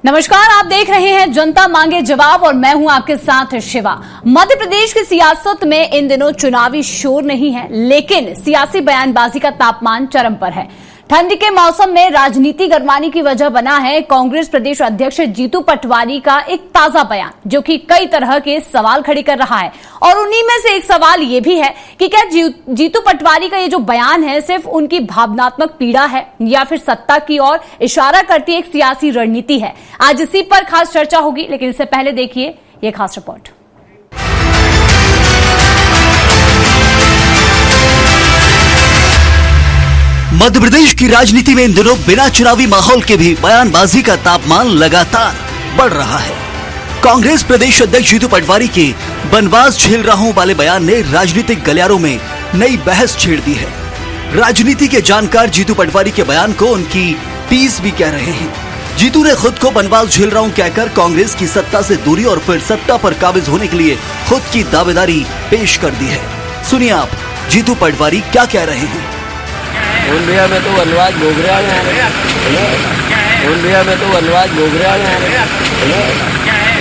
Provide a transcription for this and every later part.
नमस्कार, आप देख रहे हैं जनता मांगे जवाब और मैं हूं आपके साथ शिवा। मध्य प्रदेश की सियासत में इन दिनों चुनावी शोर नहीं है, लेकिन सियासी बयानबाजी का तापमान चरम पर है। ठंड के मौसम में राजनीति गरमाने की वजह बना है कांग्रेस प्रदेश अध्यक्ष जीतू पटवारी का एक ताजा बयान, जो कि कई तरह के सवाल खड़े कर रहा है। और उन्हीं में से एक सवाल ये भी है कि क्या जीतू पटवारी का ये जो बयान है सिर्फ उनकी भावनात्मक पीड़ा है या फिर सत्ता की ओर इशारा करती एक सियासी रणनीति है। आज इसी पर खास चर्चा होगी, लेकिन इससे पहले देखिए ये खास रिपोर्ट। मध्य प्रदेश की राजनीति में इन दिनों बिना चुनावी माहौल के भी बयानबाजी का तापमान लगातार बढ़ रहा है। कांग्रेस प्रदेश अध्यक्ष जीतू पटवारी के बनवास झेल रहा हूं वाले बयान ने राजनीतिक गलियारों में नई बहस छेड़ दी है। राजनीति के जानकार जीतू पटवारी के बयान को उनकी टीस भी कह रहे हैं। जीतू ने खुद को बनवास झेल रहा हूं कहकर कांग्रेस की सत्ता से दूरी और फिर सत्ता पर काबिज होने के लिए खुद की दावेदारी पेश कर दी है। सुनिए आप जीतू पटवारी क्या कह रहे हैं। इंडिया में तो वनवास भोग रहा है, इंडिया में तो वनवास भोग रहा है,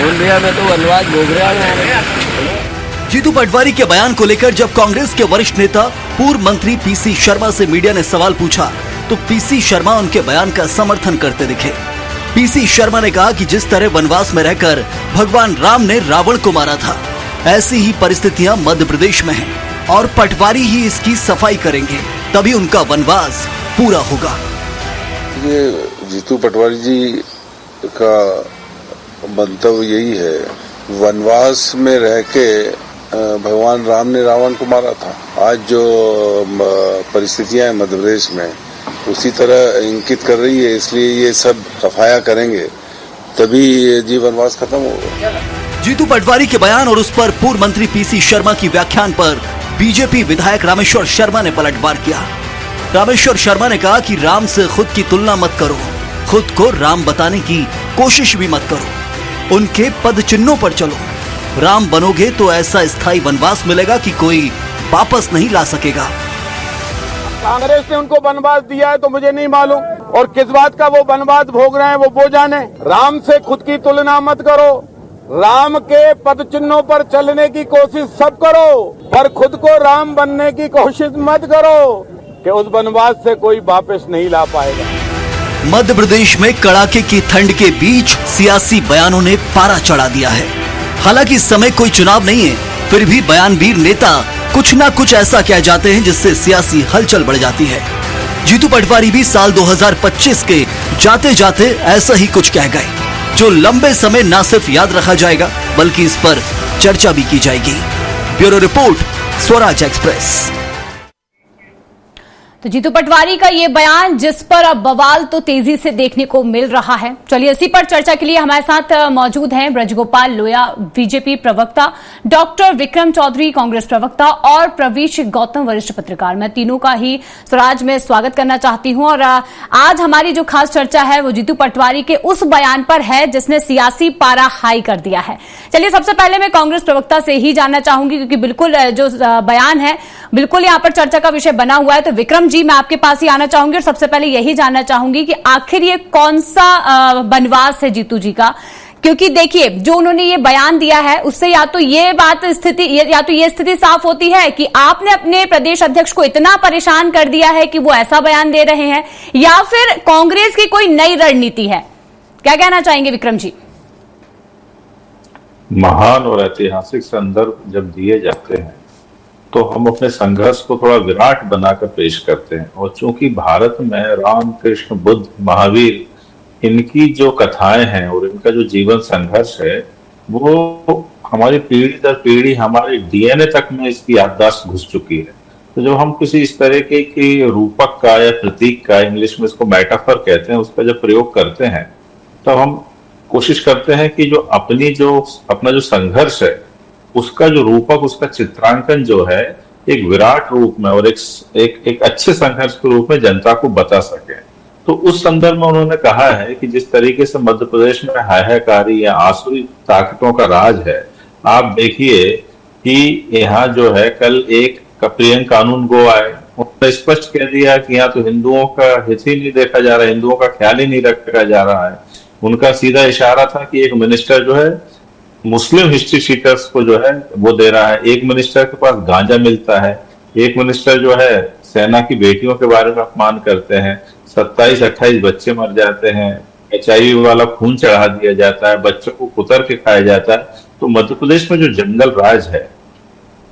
इंडिया में तो वनवास भोग रहा है। जीतू पटवारी के बयान को लेकर जब कांग्रेस के वरिष्ठ नेता पूर्व मंत्री पीसी शर्मा से मीडिया ने सवाल पूछा तो पीसी शर्मा उनके बयान का समर्थन करते दिखे। पीसी शर्मा ने कहा कि जिस तरह वनवास में रहकर भगवान राम ने रावण को मारा था, ऐसी ही परिस्थितियां मध्य प्रदेश में हैं और पटवारी ही इसकी सफाई करेंगे, तभी उनका वनवास पूरा होगा। ये जीतू पटवारी जी का मंतव्य यही है, वनवास में रह के भगवान राम ने रावण को मारा था। आज जो परिस्थितियां हैं मध्य प्रदेश में उसी तरह इंगित कर रही है, इसलिए ये सब सफाया करेंगे तभी ये वनवास खत्म होगा। जीतू पटवारी के बयान और उस पर पूर्व मंत्री पीसी शर्मा की व्याख्यान पर बीजेपी विधायक रामेश्वर शर्मा ने पलटवार किया। रामेश्वर शर्मा ने कहा कि राम से खुद की तुलना मत करो, खुद को राम बताने की कोशिश भी मत करो, उनके पद चिन्हों पर चलो। राम बनोगे तो ऐसा स्थायी वनवास मिलेगा कि कोई वापस नहीं ला सकेगा। कांग्रेस ने उनको वनवास दिया है तो मुझे नहीं मालूम, और किस बात का वो वनवास भोग रहे हैं वो जाने। राम से खुद की तुलना मत करो, राम के पद चिन्हों पर चलने की कोशिश सब करो, पर खुद को राम बनने की कोशिश मत करो कि उस वनवास से कोई वापस नहीं ला पाएगा। मध्य प्रदेश में कड़ाके की ठंड के बीच सियासी बयानों ने पारा चढ़ा दिया है। हालांकि इस समय कोई चुनाव नहीं है, फिर भी बयानवीर नेता कुछ ना कुछ ऐसा कह जाते हैं जिससे सियासी हलचल बढ़ जाती है। जीतू पटवारी भी साल 2025 के जाते जाते ऐसा ही कुछ कह गए, जो लंबे समय न सिर्फ याद रखा जाएगा बल्कि इस पर चर्चा भी की जाएगी। Bureau report, Swaraj express. तो जीतू पटवारी का ये बयान, जिस पर अब बवाल तो तेजी से देखने को मिल रहा है। चलिए इसी पर चर्चा के लिए हमारे साथ मौजूद हैं ब्रजगोपाल लोया बीजेपी प्रवक्ता, डॉक्टर विक्रम चौधरी कांग्रेस प्रवक्ता और प्रवीश गौतम वरिष्ठ पत्रकार। मैं तीनों का ही स्वराज में स्वागत करना चाहती हूं। और आज हमारी जो खास चर्चा है वो जीतू पटवारी के उस बयान पर है जिसने सियासी पारा हाई कर दिया है। चलिए सबसे पहले मैं कांग्रेस प्रवक्ता से ही जानना चाहूंगी, क्योंकि बिल्कुल जो बयान है बिल्कुल यहाँ पर चर्चा का विषय बना हुआ है। तो विक्रम जी, मैं आपके पास ही आना चाहूंगी और सबसे पहले यही जानना चाहूंगी कि आखिर ये कौन सा वनवास है जीतू जी का, क्योंकि देखिए जो उन्होंने ये बयान दिया है उससे या तो ये स्थिति साफ होती है कि आपने अपने प्रदेश अध्यक्ष को इतना परेशान कर दिया है कि वो ऐसा बयान दे रहे हैं, या फिर कांग्रेस की कोई नई रणनीति है। क्या कहना चाहेंगे विक्रम जी? महान और ऐतिहासिक संदर्भ जब दिए जाते हैं तो हम अपने संघर्ष को थोड़ा विराट बनाकर पेश करते हैं। और चूंकि भारत में राम, कृष्ण, बुद्ध, महावीर, इनकी जो कथाएं हैं और इनका जो जीवन संघर्ष है वो हमारी पीढ़ी दर पीढ़ी हमारे डीएनए तक में इसकी याददाश्त घुस चुकी है। तो जब हम किसी इस तरह के रूपक का या प्रतीक का, इंग्लिश में इसको मेटाफर कहते हैं, उसका जब प्रयोग करते हैं तब हम कोशिश करते हैं कि अपना जो संघर्ष है उसका जो रूपक, उसका चित्रांकन जो है एक विराट रूप में और एक अच्छे संघर्ष के रूप में जनता को बता सके। तो उस संदर्भ में उन्होंने कहा है कि जिस तरीके से मध्य प्रदेश में हाहाकारी या आसुरी ताकतों का राज है, आप देखिए कि यहाँ जो है कल एक प्रियंक कानून गो आए, उन्होंने स्पष्ट कह दिया कि यहाँ तो हिंदुओं का हित ही नहीं देखा जा रहा है, हिंदुओं का ख्याल ही नहीं रखा जा रहा है। उनका सीधा इशारा था कि एक मिनिस्टर जो है मुस्लिम हिस्ट्री शीटर्स को जो है वो दे रहा है, एक मिनिस्टर के पास गांजा मिलता है, एक मिनिस्टर जो है सेना की बेटियों के बारे में अपमान करते हैं, 27-28 बच्चे मर जाते हैं, HIV वाला खून चढ़ा दिया जाता है, बच्चों को कुतर के खाया जाता है। तो मध्य प्रदेश में जो जंगल राज है,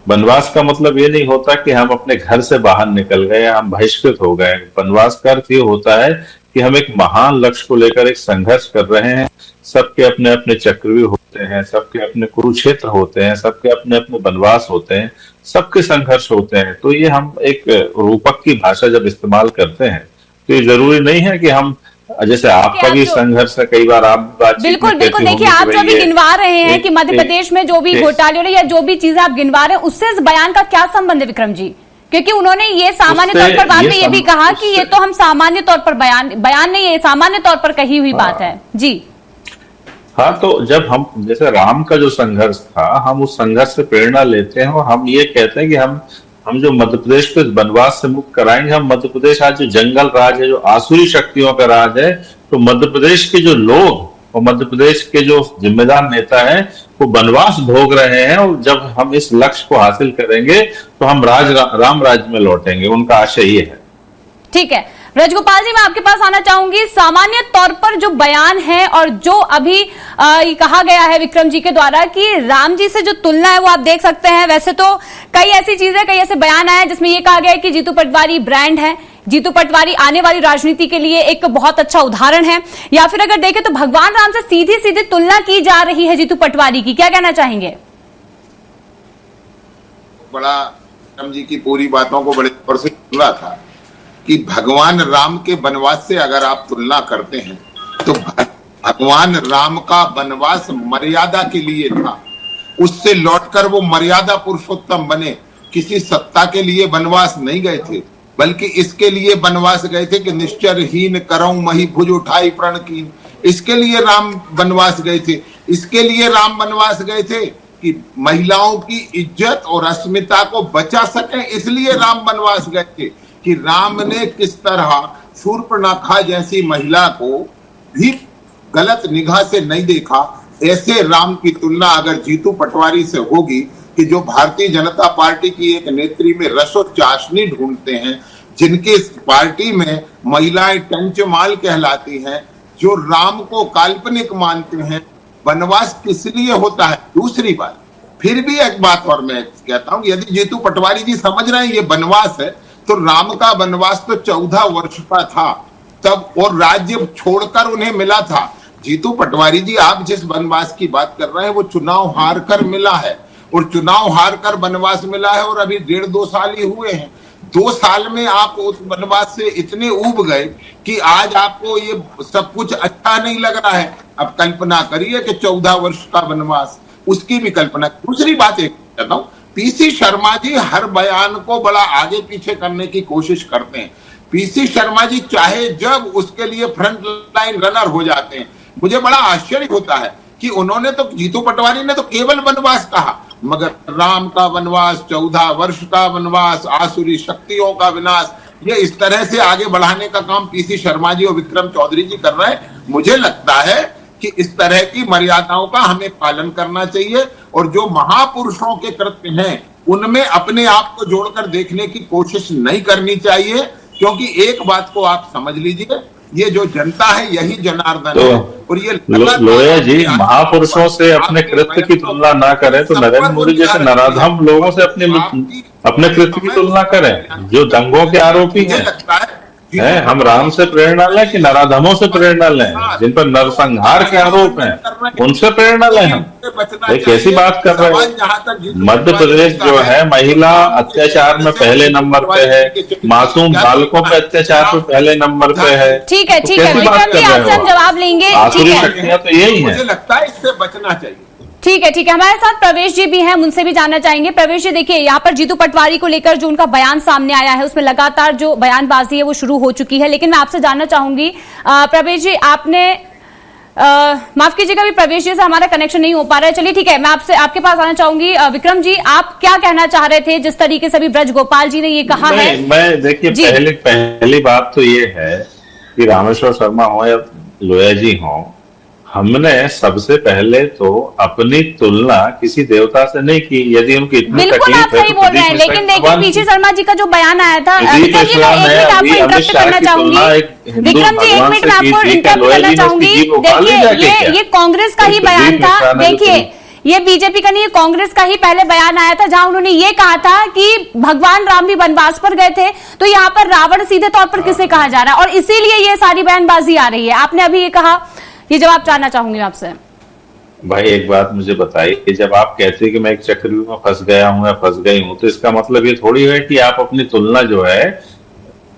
वनवास का मतलब ये नहीं होता कि हम अपने घर से बाहर निकल गए, हम बहिष्कृत हो गए। वनवास का अर्थ ये होता है कि हम एक महान लक्ष्य को लेकर एक संघर्ष कर रहे हैं। सबके अपने अपने चक्रव्यूह होते हैं, सबके अपने कुरुक्षेत्र होते हैं, सबके अपने अपने वनवास होते हैं, सबके संघर्ष होते हैं। तो ये हम एक रूपक की भाषा जब इस्तेमाल करते हैं तो ये जरूरी नहीं है कि हम, जैसे आपका भी संघर्ष है, कई बार आप बिल्कुल बिल्कुल देखिए, आप जो भी गिनवा रहे हैं कि मध्य प्रदेश में जो भी घोटाले हो रहे या जो भी चीजें आप गिनवा रहे हैं, उससे इस बयान का क्या संबंध है विक्रम जी? क्योंकि उन्होंने ये सामान्य तौर पर बाद में ये भी कहा कि ये तो हम सामान्य तौर पर बयान नहीं है, सामान्य तौर पर कही हुई बात है जी। हाँ, तो जब हम, जैसे राम का जो संघर्ष था, हम उस संघर्ष से प्रेरणा लेते हैं और हम ये कहते हैं कि हम जो मध्य प्रदेश को वनवास से मुक्त कराएंगे। हम मध्य प्रदेश आज जो जंगल राज है, जो आसुरी शक्तियों का राज है, तो मध्य प्रदेश के जो लोग और मध्य प्रदेश के जो जिम्मेदार नेता हैं वो वनवास भोग रहे हैं, और जब हम इस लक्ष्य को हासिल करेंगे तो हम राम राज्य में लौटेंगे। उनका आशय ये है। ठीक है ब्रजगोपाल जी, मैं आपके पास आना चाहूंगी। सामान्य तौर पर जो बयान है और जो अभी कहा गया है विक्रम जी के द्वारा कि राम जी से जो तुलना है वो आप देख सकते हैं। वैसे तो कई ऐसी चीजें, कई ऐसे बयान आए जिसमें ये कहा गया है कि जीतू पटवारी ब्रांड है, जीतू पटवारी आने वाली राजनीति के लिए एक बहुत अच्छा उदाहरण है, या फिर अगर देखें तो भगवान राम से सीधी सीधी तुलना की जा रही है जीतू पटवारी की। क्या कहना चाहेंगे? बड़ा राम जी की पूरी बातों को बड़े तौर से सुना था कि भगवान राम के वनवास से अगर आप तुलना करते हैं तो भगवान राम का वनवास मर्यादा के लिए था, उससे लौटकर वो मर्यादा पुरुषोत्तम बने। किसी सत्ता के लिए वनवास नहीं गए थे, बल्कि इसके लिए वनवास गए थे कि निश्चरहीन करऊं मही भुज उठाई प्रण कीन। इसके लिए राम वनवास गए थे। इसके लिए राम वनवास गए थे कि महिलाओं की इज्जत और अस्मिता को बचा सके, इसलिए राम वनवास गए थे। कि राम ने किस तरह शूर्पणखा जैसी महिला को भी गलत निगाह से नहीं देखा, ऐसे राम की तुलना अगर जीतू पटवारी से होगी कि जो भारतीय जनता पार्टी की एक नेत्री में रसो चाशनी ढूंढते हैं, जिनकी पार्टी में महिलाएं टंचमाल कहलाती हैं, जो राम को काल्पनिक मानते हैं, वनवास किस लिए होता है? दूसरी बात, फिर भी एक बात और मैं कहता हूं, यदि जीतू पटवारी जी समझ रहे हैं ये वनवास है, तो राम का वनवास तो 14 वर्ष का था तब, और राज्य छोड़कर उन्हें मिला था। जीतू पटवारी जी, आप जिस वनवास की बात कर रहे हैं वो चुनाव हार कर मिला है, और चुनाव हार कर वनवास मिला है, और अभी 1.5-2 साल ही हुए हैं। 2 साल में आप उस वनवास से इतने ऊब गए कि आज आपको ये सब कुछ अच्छा नहीं लग रहा है। अब कल्पना करिए कि 14 वर्ष का वनवास, उसकी भी कल्पना। दूसरी बात एक कहता हूं, पीसी शर्मा जी हर बयान को बड़ा आगे पीछे करने की कोशिश करते हैं। पीसी शर्मा जी चाहे जब उसके लिए फ्रंट लाइन रनर हो जाते हैं। मुझे बड़ा आश्चर्य होता है कि उन्होंने तो, जीतू पटवारी ने तो केवल वनवास कहा, मगर राम का वनवास, 14 वर्ष का वनवास, आसुरी शक्तियों का विनाश, ये इस तरह से आगे बढ़ाने का काम पीसी शर्मा जी और विक्रम चौधरी जी कर रहे हैं। मुझे लगता है कि इस तरह की मर्यादाओं का हमें पालन करना चाहिए, और जो महापुरुषों के कृत्य हैं उनमें अपने आप को जोड़कर देखने की कोशिश नहीं करनी चाहिए। क्योंकि एक बात को आप समझ लीजिए, ये जो जनता है यही जनार्दन है, और ये लोया जी, महापुरुषों से अपने कृत्य की तुलना ना करें तो नरेंद्र मोदी जैसे नराधम लोगों से अपने कृत्य की तुलना करें जो दंगों के आरोपी हैं। हम राम से प्रेरणा लें कि नराधमों से प्रेरणा लें जिन पर नरसंहार के आरोप हैं, उनसे प्रेरणा लें? हम एक ऐसी बात कर रहे हैं। मध्य प्रदेश जो है महिला अत्याचार में पहले नंबर पे है, मासूम बालकों पे अत्याचार पे पहले नंबर पे है। ठीक है, ठीक है विक्रम जी, आपसे हम जवाब लेंगे। आसुरी शक्तियां तो यही है। मुझे लगता है इससे बचना चाहिए। ठीक है, ठीक है, हमारे साथ प्रवेश जी भी हैं, उनसे भी जानना चाहेंगे। प्रवेश जी, देखिए यहाँ पर जीतू पटवारी को लेकर जो उनका बयान सामने आया है उसमें लगातार जो बयानबाजी है वो शुरू हो चुकी है, लेकिन मैं आपसे जानना चाहूंगी प्रवेश जी, आपने माफ कीजिएगा भी प्रवेश जी से हमारा कनेक्शन नहीं हो पा रहा है। चलिए ठीक है, मैं आपके पास आना चाहूंगी। विक्रम जी, आप क्या कहना चाह रहे थे जिस तरीके से अभी ब्रजगोपाल जी ने ये कहा है? मैं देखिए पहली बात तो ये है कि रामेश्वर शर्मा हो या लोया जी हो, हमने सबसे पहले तो अपनी तुलना किसी देवता से नहीं की। यदि उनकी इतनी बिल्कुल आप तकलीफ है सही तो बोल रहे हैं, प्रदीप लेकिन मिश्रा देखिए भगवान पीछे की- शर्मा जी का जो बयान आया था, प्रदीप विक्रम जी मिश्रा मैं एक ने मिनट आपको अभी अमित इंटरप्ट शाह करना की चाहूंगी। तुलना एक हिंदू विक्रम जी एक भगवान मिनट से मैं की आपको थी, क्या इंटरप्ट लोया करना जी ने चाहूंगी। उसकी जीभ उखाड़ ली देखिए जाके क्या? ये कांग्रेस का ही प्रदीप बयान था। मिश्रा ने जो देखिए ये बीजेपी का नहीं, ये कांग्रेस का ही पहले बयान आया था, जहां उन्होंने ये कहा था कि भगवान राम भी वनवास पर गए थे, तो यहाँ पर रावण सीधे तौर पर किसे कहा जा रहा है, और इसीलिए ये सारी बयानबाजी आ रही है। आपने अभी ये कहा, ये जवाब चाहना चाहूंगी आपसे। भाई एक बात मुझे बताइए कि जब आप कहते हैं कि मैं एक चक्रव्यूह में फंस गया हूं या फंस गई हूं, तो इसका मतलब ये थोड़ी है कि आप अपनी तुलना जो है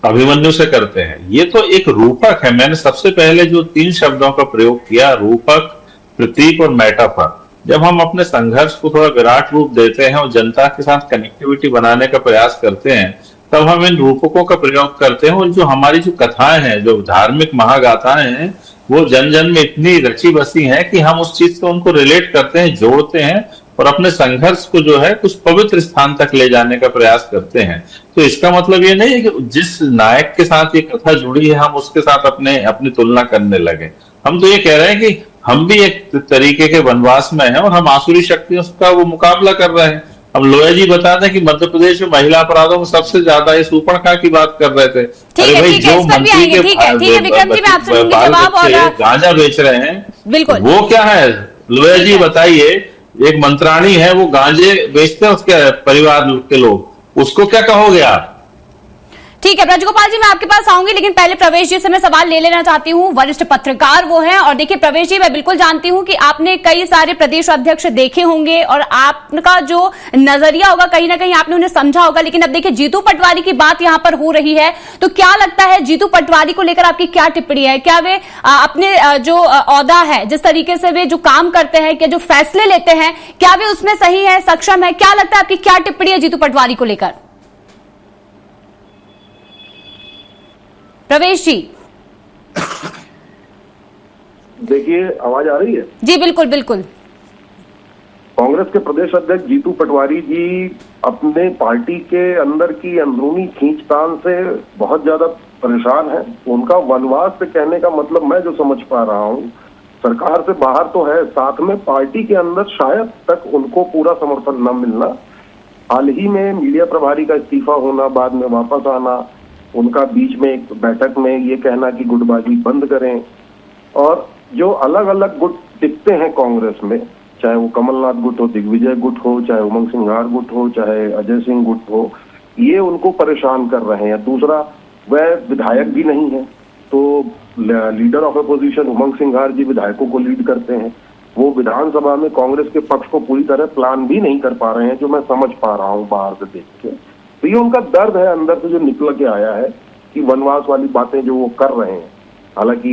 अभिमन्यु से करते हैं। ये तो एक रूपक है। मैंने सबसे पहले जो 3 शब्दों का प्रयोग किया, रूपक, प्रतीक और मेटाफर। जब हम अपने संघर्ष को थोड़ा विराट रूप देते हैं और जनता के साथ कनेक्टिविटी बनाने का प्रयास करते हैं, तब हम इन रूपकों का प्रयोग करते हैं। और जो हमारी जो कथाएं हैं, जो धार्मिक महागाथाएं हैं, वो जन जन में इतनी रची बसी हैं कि हम उस चीज से उनको रिलेट करते हैं, जोड़ते हैं और अपने संघर्ष को जो है कुछ पवित्र स्थान तक ले जाने का प्रयास करते हैं। तो इसका मतलब ये नहीं है कि जिस नायक के साथ ये कथा जुड़ी है हम उसके साथ अपनी तुलना करने लगे। हम तो ये कह रहे हैं कि हम भी एक तरीके के वनवास में हैं और हम आसुरी शक्तियों का वो मुकाबला कर रहे हैं। हम लोया जी बताते हैं कि मध्य प्रदेश में महिला अपराधों में सबसे ज्यादा ये सूर्पणखा की बात कर रहे थे। ठीक है, ठीक है, इस पर भी आएंगे। ठीक है विक्रम जी, मैं आपसे लूंगी जवाब। और गांजा बेच रहे हैं, बिल्कुल वो क्या है लोया जी बताइए। एक मंत्राणी है, वो गांजे बेचते हैं उसके परिवार के लोग, उसको क्या कहोगे आप? ठीक है ब्रजगोपाल जी, मैं आपके पास आऊंगी, लेकिन पहले प्रवेश जी से मैं सवाल ले लेना चाहती हूँ। वरिष्ठ पत्रकार वो हैं, और देखिए प्रवेश जी, मैं बिल्कुल जानती हूँ कि आपने कई सारे प्रदेश अध्यक्ष देखे होंगे और आपका जो नजरिया होगा कहीं ना कहीं आपने उन्हें समझा होगा। लेकिन अब देखिए जीतू पटवारी की बात यहाँ पर हो रही है, तो क्या लगता है जीतू पटवारी को लेकर आपकी क्या टिप्पणी है? क्या वे अपने जो ओहदा है, जिस तरीके से वे जो काम करते हैं, क्या जो फैसले लेते हैं, क्या वे उसमें सही है, सक्षम है? क्या लगता है, आपकी क्या टिप्पणी है जीतू पटवारी को लेकर? प्रवेश जी देखिए, आवाज आ रही है? जी बिल्कुल बिल्कुल। कांग्रेस के प्रदेश अध्यक्ष जीतू पटवारी जी अपने पार्टी के अंदर की अंदरूनी खींचतान से बहुत ज्यादा परेशान हैं। उनका वनवास से कहने का मतलब मैं जो समझ पा रहा हूँ, सरकार से बाहर तो है, साथ में पार्टी के अंदर शायद तक उनको पूरा समर्थन न मिलना, हाल ही में मीडिया प्रभारी का इस्तीफा होना, बाद में वापस आना, उनका बीच में एक बैठक में ये कहना कि गुटबाजी बंद करें, और जो अलग अलग गुट दिखते हैं कांग्रेस में, चाहे वो कमलनाथ गुट हो, दिग्विजय गुट हो, चाहे उमंग सिंघार गुट हो, चाहे अजय सिंह गुट हो, ये उनको परेशान कर रहे हैं। दूसरा, वह विधायक भी नहीं है, तो leader of opposition Umang Singhar जी विधायकों को लीड करते हैं। वो विधानसभा में कांग्रेस के पक्ष को पूरी तरह प्लान भी नहीं कर पा रहे हैं, जो मैं समझ पा रहा हूँ बाहर से देख के। तो ये उनका दर्द है अंदर से जो निकल के आया है कि वनवास वाली बातें जो वो कर रहे हैं, हालांकि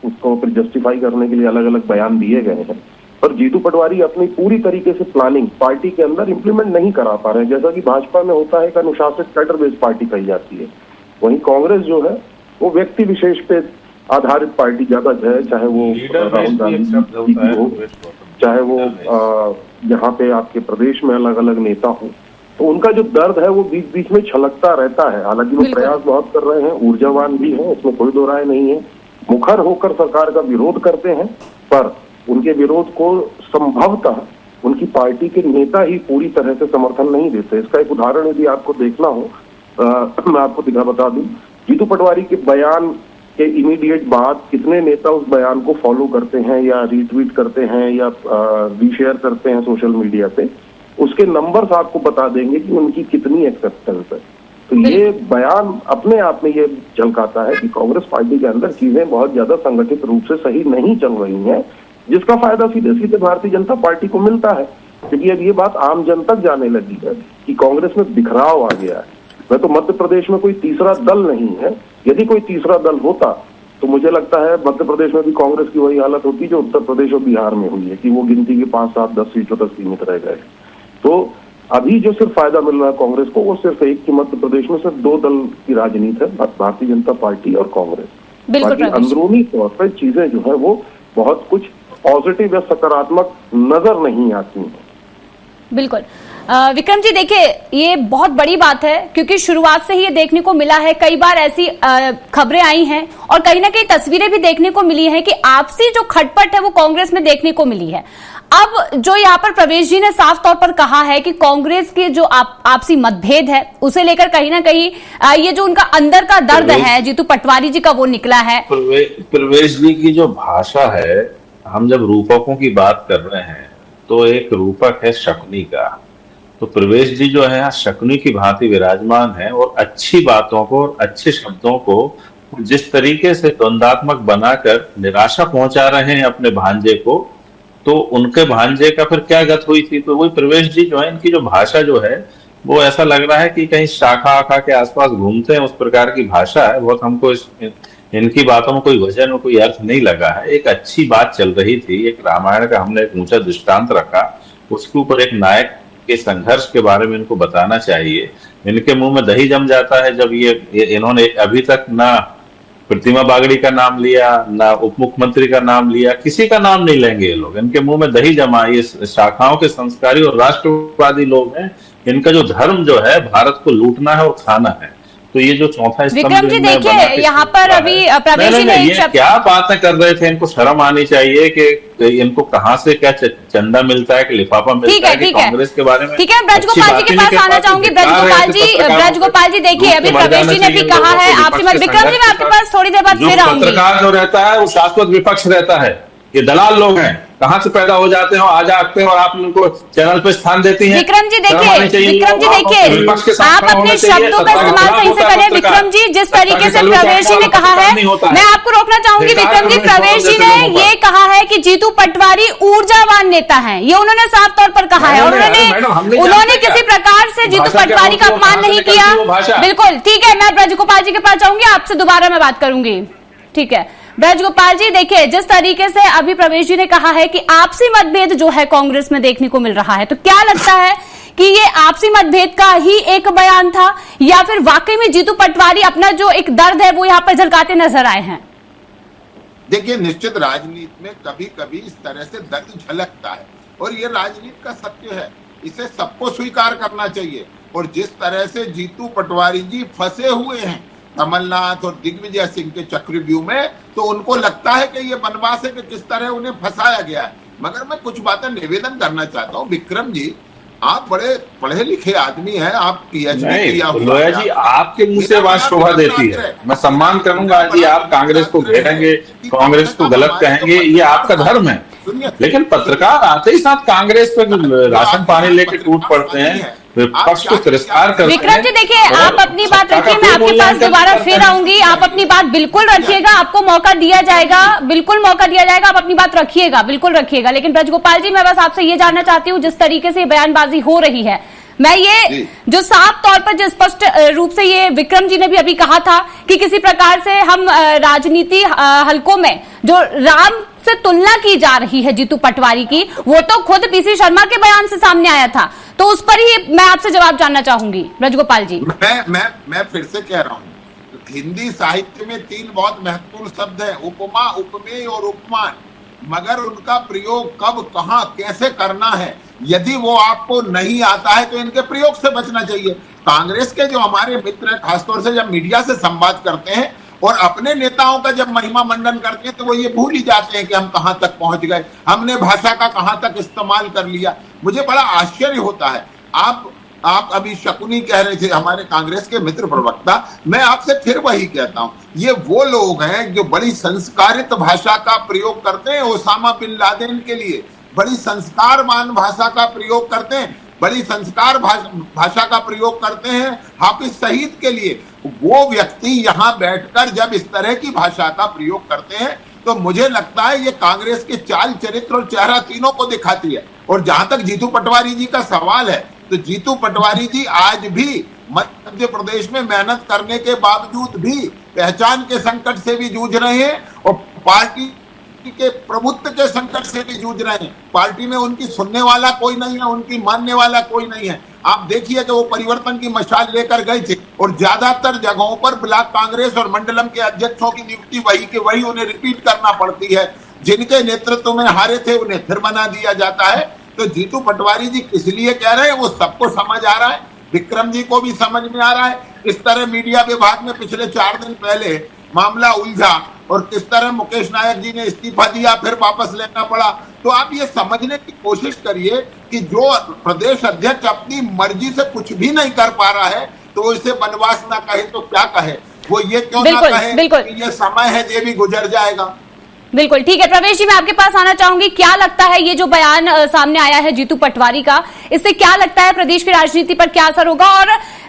उसको फिर जस्टिफाई करने के लिए अलग अलग बयान दिए गए हैं, पर जीतू पटवारी अपनी पूरी तरीके से प्लानिंग पार्टी के अंदर इंप्लीमेंट नहीं करा पा रहे हैं। जैसा कि भाजपा में होता है, एक अनुशासित कैडर बेस्ड पार्टी कही जाती है, वहीं कांग्रेस जो है वो व्यक्ति विशेष पे आधारित पार्टी ज्यादा है, चाहे वो राहुल गांधी जी की हो, चाहे वो यहाँ पे आपके प्रदेश में अलग अलग नेता हो। तो उनका जो दर्द है वो बीच बीच में छलकता रहता है। हालांकि वो प्रयास बहुत कर रहे हैं, ऊर्जावान भी हैं, इसमें कोई दो राय नहीं है, मुखर होकर सरकार का विरोध करते हैं, पर उनके विरोध को संभवतः उनकी पार्टी के नेता ही पूरी तरह से समर्थन नहीं देते। इसका एक उदाहरण यदि आपको देखना हो, मैं आपको बता दूं, जीतू पटवारी के बयान के इमीडिएट बाद कितने नेता उस बयान को फॉलो करते हैं या रीट्वीट करते हैं या रीशेयर करते हैं सोशल मीडिया पे, उसके नंबर्स आपको बता देंगे कि उनकी कितनी एक्सेप्टेंस है। तो ये बयान अपने आप में ये झलकाता है कि कांग्रेस पार्टी के अंदर चीजें बहुत ज्यादा संगठित रूप से सही नहीं चल रही हैं, जिसका फायदा सीधे सीधे भारतीय जनता पार्टी को मिलता है, क्योंकि अब ये बात आम जन तक जाने लगी है कि कांग्रेस में बिखराव आ गया है। वह तो मध्य प्रदेश में कोई तीसरा दल नहीं है, यदि कोई तीसरा दल होता तो मुझे लगता है मध्य प्रदेश में भी कांग्रेस की वही हालत होती जो उत्तर प्रदेश और बिहार में हुई है, कि वो गिनती के 5, 7, 10 सीटों तक सीमित रह गए। तो अभी जो सिर्फ फायदा मिल रहा है कांग्रेस को, वो सिर्फ एक कि मध्य प्रदेश में सिर्फ 2 दल की राजनीति है, भारतीय जनता पार्टी और कांग्रेस। बाकी अंदरूनी तौर पर चीजें जो है वो बहुत कुछ पॉजिटिव या सकारात्मक नजर नहीं आती हैं। बिल्कुल। विक्रम जी देखिए, ये बहुत बड़ी बात है क्योंकि शुरुआत से ही ये देखने को मिला है, कई बार ऐसी खबरें आई हैं और कहीं ना कहीं तस्वीरें भी देखने को मिली हैं कि आपसी जो खटपट है वो कांग्रेस में देखने को मिली है। अब जो यहाँ पर प्रवेश जी ने साफ तौर पर कहा है कि कांग्रेस के जो आपसी मतभेद है उसे लेकर कहीं ना कहीं ये जो उनका अंदर का दर्द है जीतू पटवारी जी का वो निकला है। प्रवेश जी की जो भाषा है, हम जब रूपकों की बात कर रहे हैं तो एक रूपक है शकुनी का, तो प्रवेश जी जो है शकुनी की भांति विराजमान है और अच्छी बातों को और अच्छे शब्दों को जिस तरीके से द्वंदात्मक बनाकर निराशा पहुंचा रहे हैं अपने भांजे को, तो उनके भांजे का फिर क्या गत हुई थी। तो वही प्रवेश जी जो है, इनकी जो भाषा जो है वो ऐसा लग रहा है कि कहीं शाखा आखा के आसपास घूमते हैं, उस प्रकार की भाषा है। बहुत हमको इनकी बातों में कोई वजह में कोई अर्थ नहीं लगा है। एक अच्छी बात चल रही थी, एक रामायण का हमने एक ऊंचा दृष्टांत रखा, उसके ऊपर एक नायक के संघर्ष के बारे में इनको बताना चाहिए। इनके मुंह में दही जम जाता है जब ये इन्होंने अभी तक ना प्रतिमा बागड़ी का नाम लिया, ना उप मुख्यमंत्री का नाम लिया, किसी का नाम नहीं लेंगे ये लोग। इनके मुंह में दही जमा, ये शाखाओं के संस्कारी और राष्ट्रवादी लोग हैं। इनका जो धर्म जो है भारत को लूटना है और खाना है। तो ये जो चौथा विक्रम जी देखिए, यहाँ पर अभी प्रवेश जी ने क्या बातें कर रहे थे, इनको शर्म आनी चाहिए कि इनको कहाँ से क्या चंदा मिलता है कि लिफाफा मिलता है कि कांग्रेस के बारे में। ठीक है, ब्रजगोपाल जी के पास आना चाहूंगी। ब्रजगोपाल जी देखिए, अभी प्रवेश जी ने भी कहा है आपसे मत। विक्रम जी मैं आपके पास थोड़ी देर बाद फिर आऊंगी। पत्रकार जो रहता है वो शाश्वत विपक्ष रहता है, ये दलाल लोग हैं, कहां से पैदा हो जाते हैं, आ जाते हैं और आप उनको चैनल पे स्थान देती हैं। विक्रम जी देखिए, आप अपने शब्दों का इस्तेमाल सही से करें। विक्रम जी, जिस तरीके से प्रवेश जी ने कहा है, मैं आपको रोकना चाहूंगी। विक्रम जी, प्रवेश जी ने ये कहा है कि जीतू पटवारी ऊर्जावान नेता हैं, ये उन्होंने साफ तौर पर कहा है और उन्होंने किसी प्रकार से जीतू पटवारी का अपमान नहीं किया। बिल्कुल ठीक है, मैं ब्रजगोपाल जी के पास जाऊंगी, आपसे दोबारा मैं बात करूंगी। ठीक है ब्रजगोपाल जी, देखिए जिस तरीके से अभी प्रवेश जी ने कहा है कि आपसी मतभेद जो है कांग्रेस में देखने को मिल रहा है, तो क्या लगता है कि ये आपसी मतभेद का ही एक बयान था या फिर वाकई में जीतू पटवारी अपना जो एक दर्द है वो यहाँ पर झलकाते नजर आए हैं? देखिए, निश्चित राजनीति में कभी कभी इस तरह से दर्द झलकता है और ये राजनीति का सत्य है, इसे सबको स्वीकार करना चाहिए। और जिस तरह से जीतू पटवारी जी फंसे हुए हैं कमलनाथ और दिग्विजय सिंह के चक्रव्यूह में, तो उनको लगता है कि ये बनवास है कि किस तरह उन्हें फंसाया गया है। मगर मैं कुछ बातें निवेदन करना चाहता हूँ। विक्रम जी, आप बड़े पढ़े लिखे आदमी हैं, आप पीएचडी किया हुआ है, जी आपके मुंह से बात शोभा देती है, मैं सम्मान करूंगा जी। आप कांग्रेस को घेरेंगे, कांग्रेस को गलत कहेंगे, ये आपका धर्म है, लेकिन पत्रकार आते ही साथ कांग्रेस पे राशन पानी लेके टूट पड़ते हैं, विपक्ष को तिरस्कार करते हैं। विक्रम जी देखिए, आप अपनी बात रखिए, मैं आपके पास दोबारा फिर आऊंगी। आप अपनी बात बिल्कुल रखिएगा, आपको मौका दिया जाएगा, बिल्कुल मौका दिया जाएगा, आप अपनी बात रखिएगा, बिल्कुल रखिएगा। लेकिन ब्रजगोपाल जी, मैं बस आपसे ये जानना चाहती हूँ, जिस तरीके से बयानबाजी हो रही है, मैं ये जो साफ तौर पर जो स्पष्ट रूप से ये विक्रम जी ने भी अभी कहा था कि किसी प्रकार से हम राजनीति हलकों में जो राम से तुलना की जा रही है जीतू पटवारी की, वो तो खुद पीसी शर्मा के बयान से सामने आया था, तो उस पर ही मैं आपसे जवाब जानना चाहूंगी ब्रजगोपाल जी। मैं फिर से कह रहा हूँ, हिंदी साहित्य में 3 बहुत महत्वपूर्ण शब्द हैं, उपमा, उपमेय और उपमान, मगर उनका प्रयोग कब, कहां, कैसे करना है, यदि वो आपको नहीं आता है तो इनके प्रयोग से बचना चाहिए। कांग्रेस के जो हमारे मित्र हैं, खासतौर से जब मीडिया से संवाद करते हैं और अपने नेताओं का जब महिमा मंडन करते हैं, तो वो ये भूल ही जाते हैं कि हम कहां तक पहुंच गए, हमने भाषा का कहां तक इस्तेमाल कर लिया। मुझे बड़ा आश्चर्य होता है। आप अभी शकुनी कह रहे थे, हमारे कांग्रेस के मित्र प्रवक्ता, मैं आपसे फिर वही कहता हूं, ये वो लोग हैं जो बड़ी संस्कारित भाषा का प्रयोग करते हैं ओसामा बिन लादेन के लिए, बड़ी संस्कारवान भाषा का प्रयोग करते हैं, बड़ी संस्कार भाषा का प्रयोग करते हैं हाफिज सईद के लिए। वो व्यक्ति यहाँ बैठकर जब इस तरह की भाषा का प्रयोग करते हैं, तो मुझे लगता है ये कांग्रेस के चाल चरित्र और चेहरा तीनों को दिखाती है। और जहां तक जीतू पटवारी जी का सवाल है, तो जीतू पटवारी जी आज भी मध्य प्रदेश में मेहनत करने के बावजूद भी पहचान के संकट से भी जूझ रहे हैं और पार्टी के प्रभुत्व के संकट से भी जूझ रहे हैं। पार्टी में उनकी सुनने वाला कोई नहीं है, उनकी मानने वाला कोई नहीं है। आप देखिए कि वो परिवर्तन की मशाल लेकर गए थे और ज्यादातर जगहों पर ब्लॉक कांग्रेस और मंडलम के अध्यक्षों की नियुक्ति वही के वही उन्हें रिपीट करना पड़ती है। जिनके नेतृत्व में हारे थे उन्हें फिर बना दिया जाता है। तो जीतू पटवारी जी किस लिए कह रहे हैं वो सबको समझ आ रहा है, विक्रम जी को भी समझ में आ रहा है। इस तरह मीडिया विभाग में पिछले 4 दिन पहले मामला उलझा और किस तरह मुकेश नायक जी ने इस्तीफा दिया, फिर वापस लेना पड़ा। तो आप ये समझने की कोशिश करिए कि जो प्रदेश अध्यक्ष अपनी मर्जी से कुछ भी नहीं कर पा रहा है तो इसे वनवास ना कहे तो क्या कहे, वो ये क्यों ना कहे कि ये समय है, ये भी गुजर जाएगा। बिल्कुल ठीक है। प्रवेश जी, मैं आपके पास आना चाहूंगी, क्या लगता है ये जो बयान सामने आया है जीतू पटवारी का, इससे क्या लगता है प्रदेश की राजनीति पर क्या असर होगा, और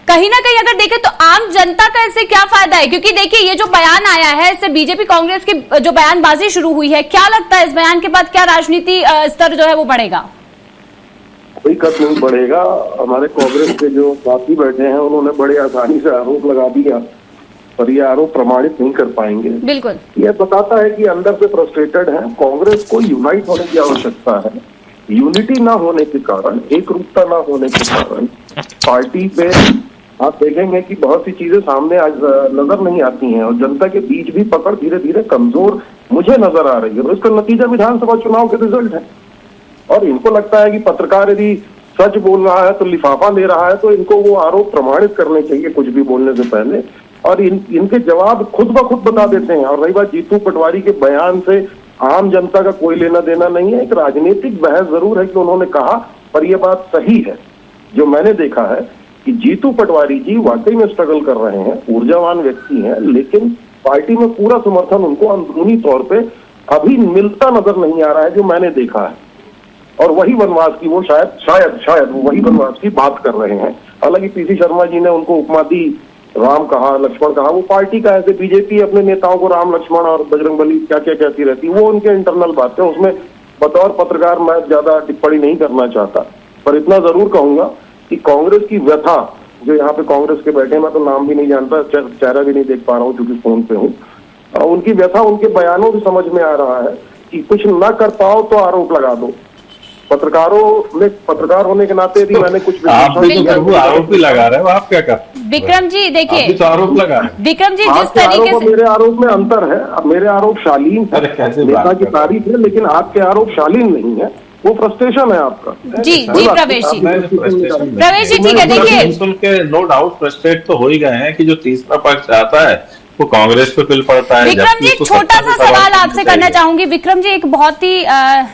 कहीं ना कहीं अगर देखें तो आम जनता का इससे क्या फायदा है? क्योंकि देखिए ये जो बयान आया है इससे बीजेपी कांग्रेस की जो बयानबाजी शुरू हुई है, क्या लगता है इस बयान के बाद क्या राजनीति स्तर जो है वो बढ़ेगा? कोई कद नहीं बढ़ेगा। हमारे कांग्रेस के जो साथी बैठे हैं उन्होंने बड़े आसानी से आरोप लगा दिया, पर ये आरोप प्रमाणित नहीं कर पाएंगे। बिल्कुल, ये बताता है कि अंदर से फ्रस्ट्रेटेड है। कांग्रेस को यूनाइट होने की आवश्यकता है। यूनिटी ना होने के कारण, एक रूपता ना होने के कारण पार्टी पे आप देखेंगे कि बहुत सी चीजें सामने आज नजर नहीं आती हैं और जनता के बीच भी पकड़ धीरे धीरे कमजोर मुझे नजर आ रही है। तो इसका नतीजा विधानसभा चुनाव के रिजल्ट है। और इनको लगता है कि पत्रकार यदि सच बोल रहा है तो लिफाफा ले रहा है, तो इनको वो आरोप प्रमाणित करने चाहिए कुछ भी बोलने से पहले, और इनके जवाब खुद ब खुद बता देते हैं। और रही बात जीतू पटवारी के बयान से, आम जनता का कोई लेना देना नहीं है। एक राजनीतिक बहस जरूर है कि उन्होंने कहा, पर यह बात सही है जो मैंने देखा है कि जीतू पटवारी जी वाकई में स्ट्रगल कर रहे हैं, ऊर्जावान व्यक्ति हैं, लेकिन पार्टी में पूरा समर्थन उनको अंदरूनी तौर पे अभी मिलता नजर नहीं आ रहा है जो मैंने देखा है। और वही वनवास की वो शायद वही वनवास की बात कर रहे हैं। हालांकि पीसी शर्मा जी ने उनको उपमा दी, राम कहा, लक्ष्मण कहा, वो पार्टी का ऐसे बीजेपी अपने नेताओं को राम लक्ष्मण और बजरंगबली क्या क्या कहती रहती, वो उनके इंटरनल बातें, उसमें बतौर पत्रकार मैं ज्यादा टिप्पणी नहीं करना चाहता। पर इतना जरूर कहूंगा कि कांग्रेस की व्यथा, जो यहाँ पे कांग्रेस के बैठे, मैं तो नाम भी नहीं जानता, चेहरा भी नहीं देख पा रहा हूँ क्योंकि फोन पे हूँ, उनकी व्यथा उनके बयानों से समझ में आ रहा है कि कुछ न कर पाओ तो आरोप लगा दो। पत्रकारों में, पत्रकार होने के नाते यदि मैंने कुछ आप भी तो आरोप भी लगा रहे हो, आप क्या कर? विक्रम जी देखिए, तो आरोप लगा रहे। विक्रम जी जिस तरीके से, मेरे आरोप में अंतर है। अब मेरे आरोप शालीन है, नेता की तारीफ है, लेकिन आपके आरोप शालीन नहीं है, वो फ्रस्ट्रेशन है आपका। जी प्रवेश जी, प्रवेश जी ठीक है। देखिए सुन के नो डाउट फ्रस्ट्रेट तो हो ही गए हैं कि जो तीसरा पक्ष आता है वो कांग्रेस पे पिल पड़ता है। विक्रम जी एक छोटा सा सवाल आपसे करना चाहूंगी। विक्रम जी एक बहुत ही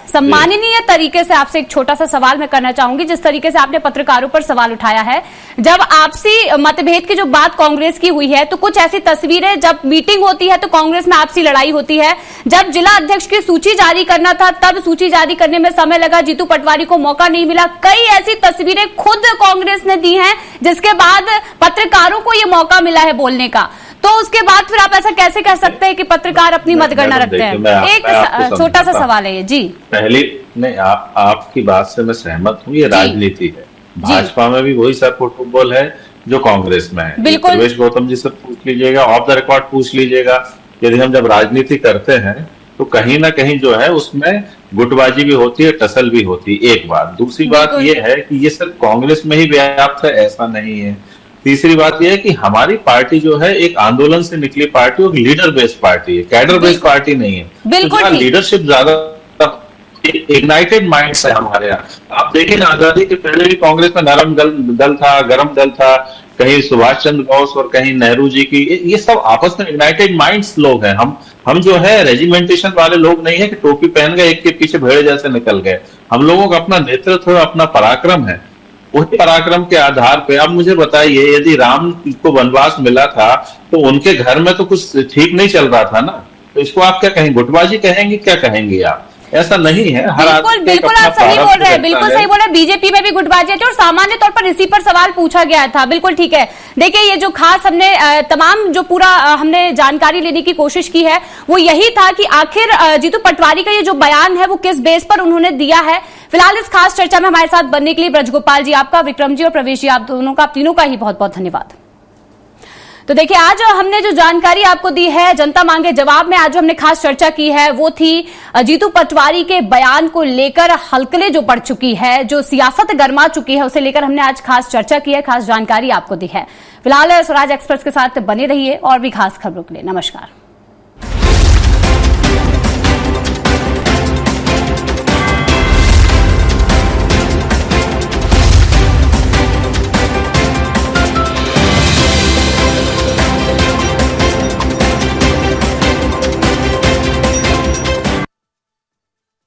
सम्माननीय तरीके से आपसे एक छोटा सा सवाल मैं करना चाहूंगी, जिस तरीके से आपने पत्रकारों पर सवाल उठाया है। जब आपसी मतभेद की जो बात कांग्रेस की हुई है, तो कुछ ऐसी तस्वीरें, जब मीटिंग होती है तो कांग्रेस में आपसी लड़ाई होती है। जब जिला अध्यक्ष की सूची जारी करना था तब सूची जारी करने में समय लगा, जीतू पटवारी को मौका नहीं मिला। कई ऐसी तस्वीरें खुद कांग्रेस ने दी हैं जिसके बाद पत्रकारों को ये मौका मिला है बोलने का। तो उसके बाद फिर आप ऐसा कैसे कह सकते हैं कि पत्रकार अपनी मतगणना रखते हैं? एक छोटा सा सवाल है ये जी। पहली नहीं, आपकी बात से मैं सहमत हूँ, ये राजनीति है। भाजपा में भी वही फुटबॉल है जो कांग्रेस में है। बिल्कुल, प्रवेश गौतम जी से पूछ लीजिएगा, ऑफ द रिकॉर्ड पूछ लीजिएगा। यदि हम जब राजनीति करते हैं तो कहीं ना कहीं जो है उसमें गुटबाजी भी होती है, टसल भी होती है। एक बात। दूसरी बात ये है कि ये सिर्फ कांग्रेस में ही व्याप्त है, ऐसा नहीं है। तीसरी बात यह है कि हमारी पार्टी जो है एक आंदोलन से निकली पार्टी, एक लीडर बेस्ड पार्टी है, कैडर बेस्ड पार्टी नहीं है। बिल्कुल, तो लीडरशिप ज्यादा इग्नाइटेड माइंड्स है हमारे यहाँ। आप देखिए ना, आजादी के पहले भी कांग्रेस में नरम दल था, गरम दल था, कहीं सुभाष चंद्र बोस और कहीं नेहरू जी की, ये सब आपस में इग्नाइटेड माइंड्स लोग हैं। हम जो है रेजिमेंटेशन वाले लोग नहीं है कि टोपी पहन गए एक के पीछे भेड़ जैसे निकल गए। हम लोगों का अपना नेतृत्व, अपना पराक्रम है। वही पराक्रम के आधार पे अब मुझे बताइए, यदि राम को वनवास मिला था तो उनके घर में तो कुछ ठीक नहीं चल रहा था ना, तो इसको आप क्या कहेंगे? गुटबाजी कहेंगे? क्या कहेंगे आप? ऐसा नहीं है। बिल्कुल आप सही बोल रहे हैं, बिल्कुल सही बोल रहे हैं। बीजेपी में भी गुटबाजी है और सामान्य तौर पर इसी पर सवाल पूछा गया था। बिल्कुल ठीक है। देखिए ये जो खास हमने तमाम जो पूरा हमने जानकारी लेने की कोशिश की है वो यही था कि आखिर जीतू पटवारी का ये जो बयान है वो किस बेस पर उन्होंने दिया है। फिलहाल इस खास चर्चा में हमारे साथ बनने के लिए ब्रजगोपाल जी आपका, विक्रम जी और प्रवेश जी आप दोनों का, आप तीनों का ही बहुत बहुत धन्यवाद। तो देखिए आज हमने जो जानकारी आपको दी है जनता मांगे जवाब में, आज जो हमने खास चर्चा की है वो थी जीतू पटवारी के बयान को लेकर हलचलें जो बढ़ चुकी है, जो सियासत गरमा चुकी है, उसे लेकर हमने आज खास चर्चा की है, खास जानकारी आपको दी है। फिलहाल स्वराज एक्सप्रेस के साथ बने रहिए और भी खास खबरों के लिए नमस्कार।